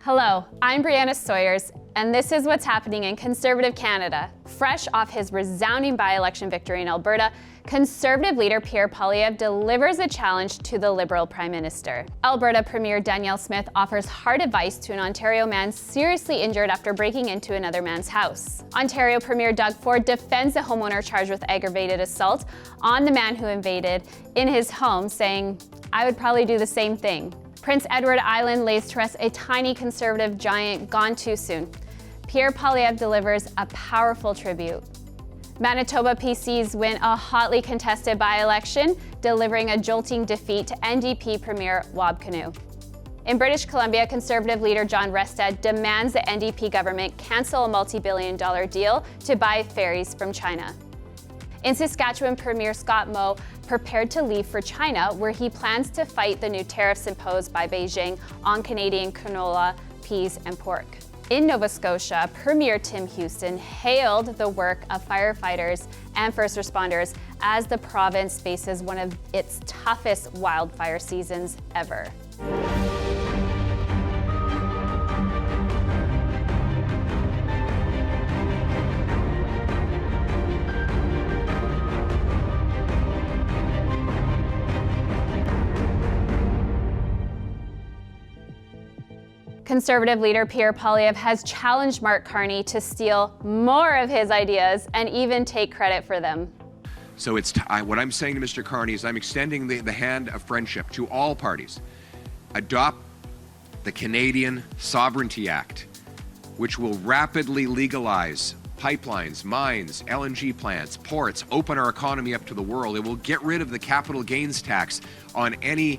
Hello, I'm Brianna Sawyers, and this is what's happening in Conservative Canada. Fresh off his resounding by-election victory in Alberta, Conservative leader Pierre Poilievre delivers a challenge to the Liberal Prime Minister. Alberta Premier Danielle Smith offers hard advice to an Ontario man seriously injured after breaking into another man's house. Ontario Premier Doug Ford defends a homeowner charged with aggravated assault on the man who invaded in his home, saying, "I would probably do the same thing." Prince Edward Island lays to rest a tiny Conservative giant gone too soon. Pierre Poilievre delivers a powerful tribute. Manitoba PCs win a hotly contested by-election, delivering a jolting defeat to NDP Premier Obby Khan. In British Columbia, Conservative leader John Rustad demands the NDP government cancel a multi-billion-dollar deal to buy ferries from China. In Saskatchewan, Premier Scott Moe prepared to leave for China, where he plans to fight the new tariffs imposed by Beijing on Canadian canola, peas, and pork. In Nova Scotia, Premier Tim Houston hailed the work of firefighters and first responders as the province faces one of its toughest wildfire seasons ever. Conservative leader Pierre Poilievre has challenged Mark Carney to steal more of his ideas and even take credit for them. So what I'm saying to Mr. Carney is I'm extending the hand of friendship to all parties. Adopt the Canadian Sovereignty Act, which will rapidly legalize pipelines, mines, LNG plants, ports, open our economy up to the world. It will get rid of the capital gains tax on any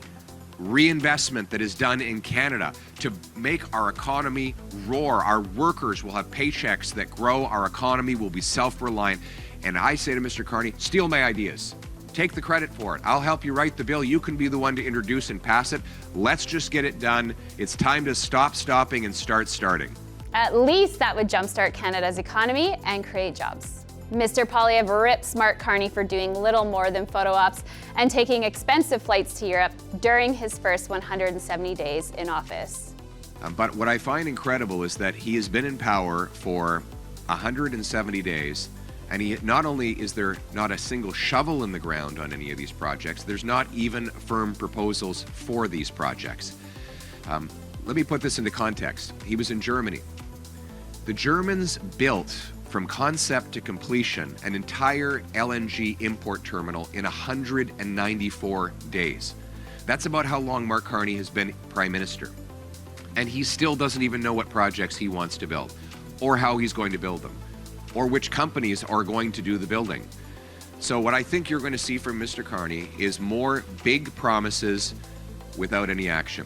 reinvestment that is done in Canada to make our economy roar. Our workers will have paychecks that grow. Our economy will be self-reliant. And I say to Mr. Carney, steal my ideas. Take the credit for it. I'll help you write the bill. You can be the one to introduce and pass it. Let's just get it done. It's time to stop stopping and start starting. At least that would jumpstart Canada's economy and create jobs. Mr. Poilievre rips Mark Carney for doing little more than photo ops and taking expensive flights to Europe during his first 170 days in office. But what I find incredible is that he has been in power for 170 days, and not only is there not a single shovel in the ground on any of these projects, there's not even firm proposals for these projects. Let me put this into context. He was in Germany. The Germans built, from concept to completion, an entire LNG import terminal in 194 days. That's about how long Mark Carney has been Prime Minister. And he still doesn't even know what projects he wants to build, or how he's going to build them, or which companies are going to do the building. So what I think you're going to see from Mr. Carney is more big promises without any action.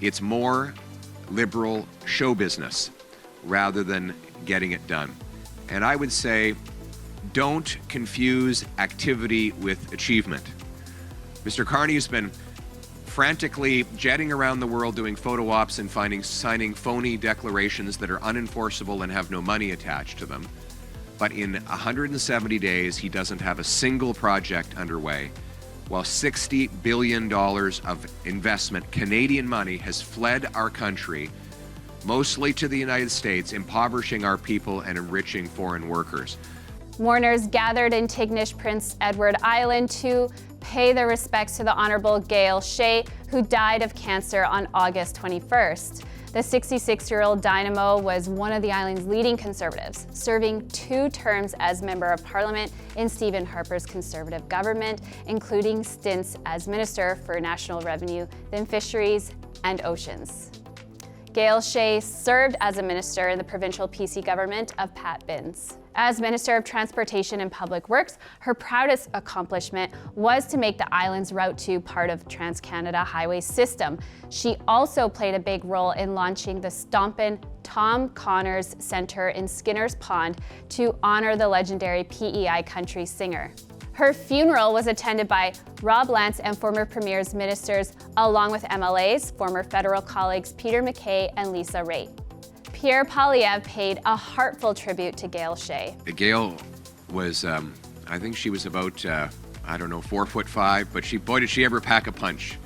It's more liberal show business rather than getting it done. And I would say, don't confuse activity with achievement. Mr. Carney has been frantically jetting around the world doing photo ops and signing phony declarations that are unenforceable and have no money attached to them. But in 170 days, he doesn't have a single project underway, while $60 billion of investment, Canadian money, has fled our country, mostly to the United States, impoverishing our people and enriching foreign workers. Mourners gathered in Tignish, Prince Edward Island to pay their respects to the Honourable Gail Shea, who died of cancer on August 21st. The 66-year-old dynamo was one of the island's leading Conservatives, serving 2 terms as Member of Parliament in Stephen Harper's Conservative government, including stints as Minister for National Revenue, then Fisheries and Oceans. Gail Shea served as a minister in the provincial PC government of Pat Binns. As Minister of Transportation and Public Works, her proudest accomplishment was to make the island's Route 2 part of Trans-Canada Highway System. She also played a big role in launching the Stompin' Tom Connors Centre in Skinner's Pond to honor the legendary PEI country singer. Her funeral was attended by Rob Lance and former Premier's ministers, along with MLAs, former federal colleagues Peter MacKay and Lisa Raitt. Pierre Poilievre paid a heartfelt tribute to Gail Shea. Gail was, I think she was about, 4'5", but boy, did she ever pack a punch.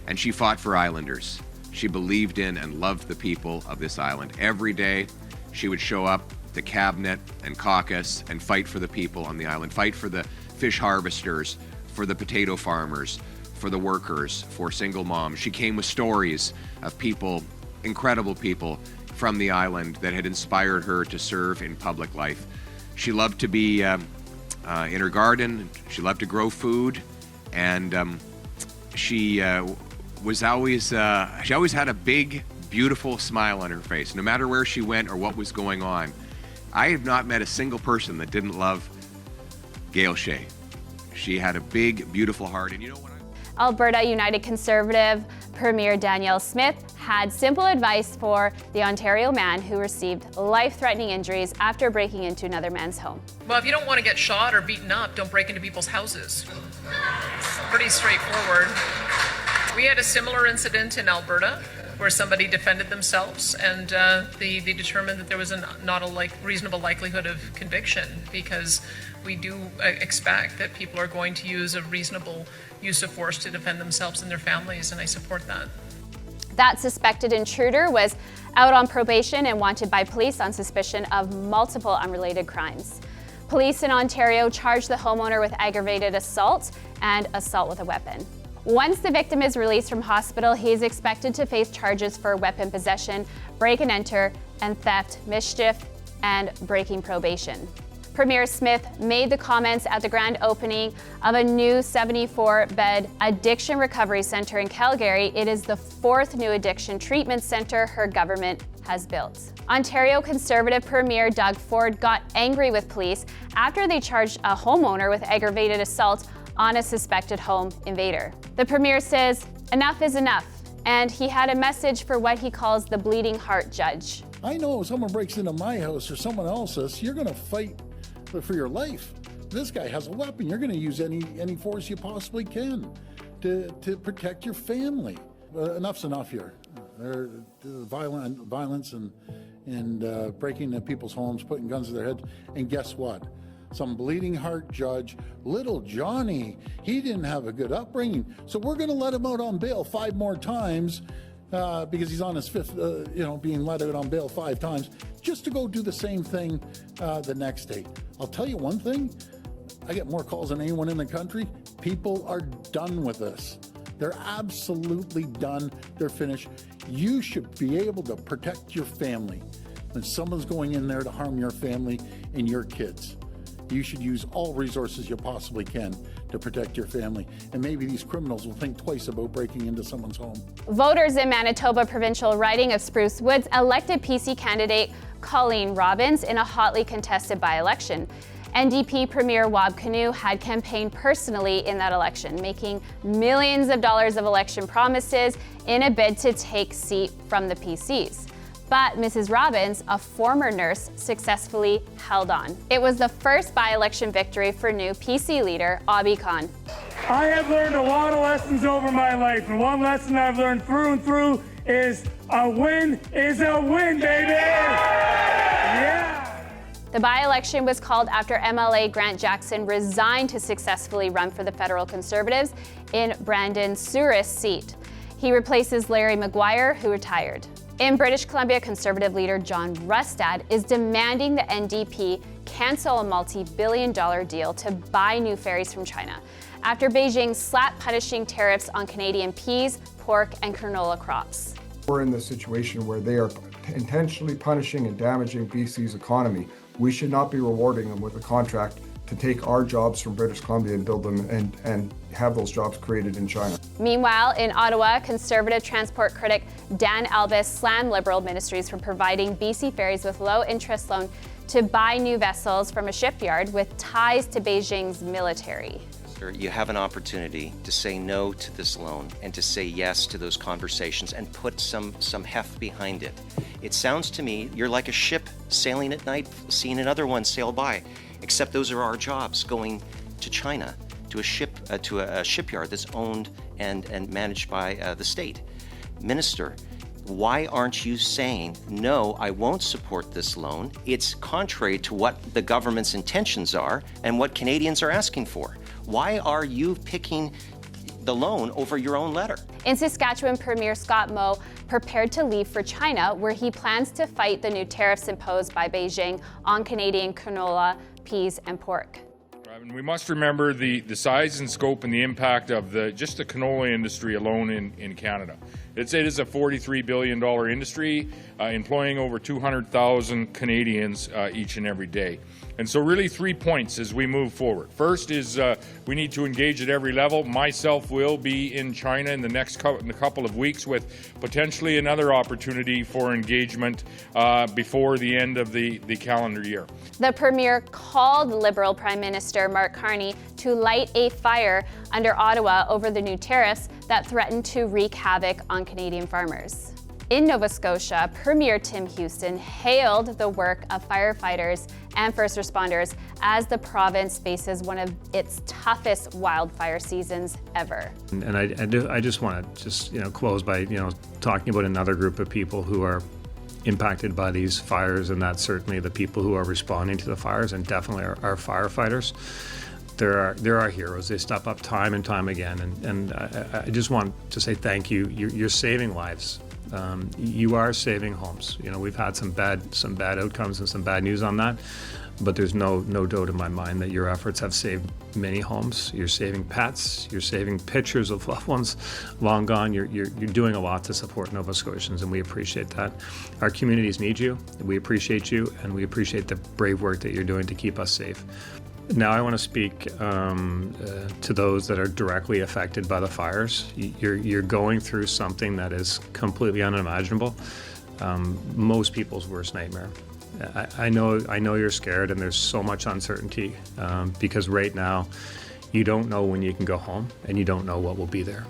And she fought for Islanders. She believed in and loved the people of this island. Every day, she would show up to cabinet and caucus and fight for the people on the island, fight for the fish harvesters, for the potato farmers, for the workers, for single moms. She came with stories of people, incredible people from the island that had inspired her to serve in public life. She loved to be in her garden. She loved to grow food, and she always had a big, beautiful smile on her face, no matter where she went or what was going on. I have not met a single person that didn't love Gail Shea. She had a big, beautiful heart, and you know what? Alberta United Conservative Premier Danielle Smith had simple advice for the Ontario man who received life-threatening injuries after breaking into another man's home. Well, if you don't want to get shot or beaten up, don't break into people's houses. It's pretty straightforward. We had a similar incident in Alberta where somebody defended themselves, and they determined that there was not a reasonable likelihood of conviction, because we do expect that people are going to use a reasonable use of force to defend themselves and their families, and I support that. That suspected intruder was out on probation and wanted by police on suspicion of multiple unrelated crimes. Police in Ontario charged the homeowner with aggravated assault and assault with a weapon. Once the victim is released from hospital, he is expected to face charges for weapon possession, break and enter, and theft, mischief, and breaking probation. Premier Smith made the comments at the grand opening of a new 74-bed addiction recovery center in Calgary. It is the fourth new addiction treatment center her government has built. Ontario Conservative Premier Doug Ford got angry with police after they charged a homeowner with aggravated assault on a suspected home invader. The Premier says enough is enough, and he had a message for what he calls the bleeding heart judge. I know if someone breaks into my house or someone else's, you're going to fight for your life. This guy has a weapon. You're going to use any force you possibly can to protect your family. Enough's enough here. Violence and breaking into people's homes, putting guns to their heads. And guess what? Some bleeding heart judge, little Johnny, he didn't have a good upbringing. So we're going to let him out on bail 5 more times because he's on his 5th, being let out on bail 5 times, just to go do the same thing the next day. I'll tell you one thing, I get more calls than anyone in the country. People are done with this. They're absolutely done. They're finished. You should be able to protect your family. When someone's going in there to harm your family and your kids, you should use all resources you possibly can to protect your family. And maybe these criminals will think twice about breaking into someone's home. Voters in Manitoba provincial riding of Spruce Woods elected PC candidate Colleen Robbins in a hotly contested by-election. NDP Premier Obby Khan had campaigned personally in that election, making millions of dollars of election promises in a bid to take seat from the PCs. But Mrs. Robbins, a former nurse, successfully held on. It was the first by-election victory for new PC leader Obby Khan. I have learned a lot of lessons over my life, and one lesson I've learned through and through is a win is a win, baby! Yeah! The by-election was called after MLA Grant Jackson resigned to successfully run for the federal Conservatives in Brandon Souris' seat. He replaces Larry Maguire, who retired. In British Columbia, Conservative leader John Rustad is demanding the NDP cancel a multi-billion-dollar deal to buy new ferries from China after Beijing slapped punishing tariffs on Canadian peas, pork, and canola crops. We're in this situation where they are intentionally punishing and damaging BC's economy. We should not be rewarding them with a contract to take our jobs from British Columbia and build them and have those jobs created in China. Meanwhile, in Ottawa, Conservative transport critic Dan Albus slammed Liberal ministries for providing BC ferries with low-interest loan to buy new vessels from a shipyard with ties to Beijing's military. You have an opportunity to say no to this loan and to say yes to those conversations and put some heft behind it. It sounds to me you're like a ship sailing at night, seeing another one sail by, except those are our jobs going to China, to a shipyard that's owned and managed by the state. Minister, why aren't you saying, no, I won't support this loan? It's contrary to what the government's intentions are and what Canadians are asking for. Why are you picking the loan over your own letter? In Saskatchewan, Premier Scott Moe prepared to leave for China, where he plans to fight the new tariffs imposed by Beijing on Canadian canola, peas, and pork. We must remember the size and scope and the impact of just the canola industry alone in Canada. It is a $43 billion industry, employing over 200,000 Canadians each and every day. And so really 3 points as we move forward. First is we need to engage at every level. Myself will be in China in the next couple of weeks with potentially another opportunity for engagement before the end of the calendar year. The Premier called Liberal Prime Minister Mark Carney to light a fire under Ottawa over the new tariffs that threaten to wreak havoc on Canadian farmers. In Nova Scotia, Premier Tim Houston hailed the work of firefighters and first responders as the province faces one of its toughest wildfire seasons ever. And I just want to close by talking about another group of people who are impacted by these fires, and that's certainly the people who are responding to the fires, and definitely our firefighters. They're our heroes. They step up time and time again, and I just want to say thank you. You're saving lives. You are saving homes. We've had some bad outcomes and some bad news on that, but there's no doubt in my mind that your efforts have saved many homes. You're saving pets. You're saving pictures of loved ones long gone. You're doing a lot to support Nova Scotians, and we appreciate that. Our communities need you. We appreciate you, and we appreciate the brave work that you're doing to keep us safe. Now I want to speak to those that are directly affected by the fires. You're going through something that is completely unimaginable, most people's worst nightmare. I know you're scared, and there's so much uncertainty because right now you don't know when you can go home, and you don't know what will be there.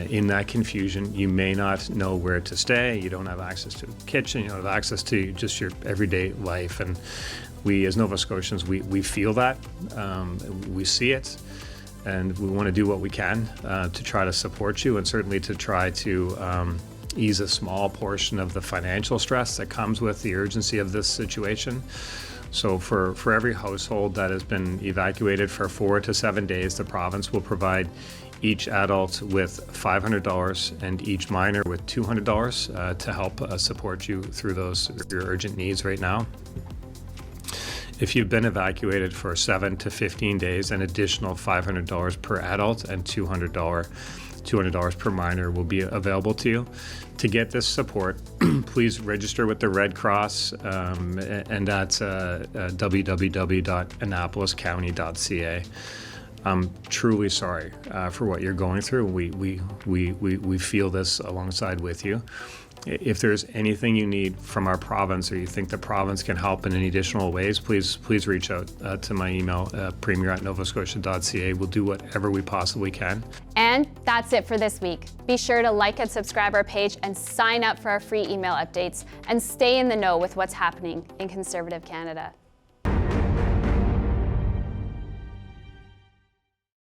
In that confusion, you may not know where to stay. You don't have access to a kitchen. You don't have access to just your everyday life. And we, as Nova Scotians, we feel that. We see it. And we want to do what we can to try to support you, and certainly to try to ease a small portion of the financial stress that comes with the urgency of this situation. So for every household that has been evacuated for 4 to 7 days, the province will provide each adult with $500 and each minor with $200 to help support you through your urgent needs right now. If you've been evacuated for 7 to 15 days, an additional $500 per adult and $200 per minor will be available to you. To get this support, please register with the Red Cross, and that's www.annapoliscounty.ca. I'm truly sorry for what you're going through. We feel this alongside with you. If there's anything you need from our province, or you think the province can help in any additional ways, please reach out to my email, premier@novascotia.ca. We'll do whatever we possibly can. And that's it for this week. Be sure to like and subscribe our page and sign up for our free email updates, and stay in the know with what's happening in Conservative Canada.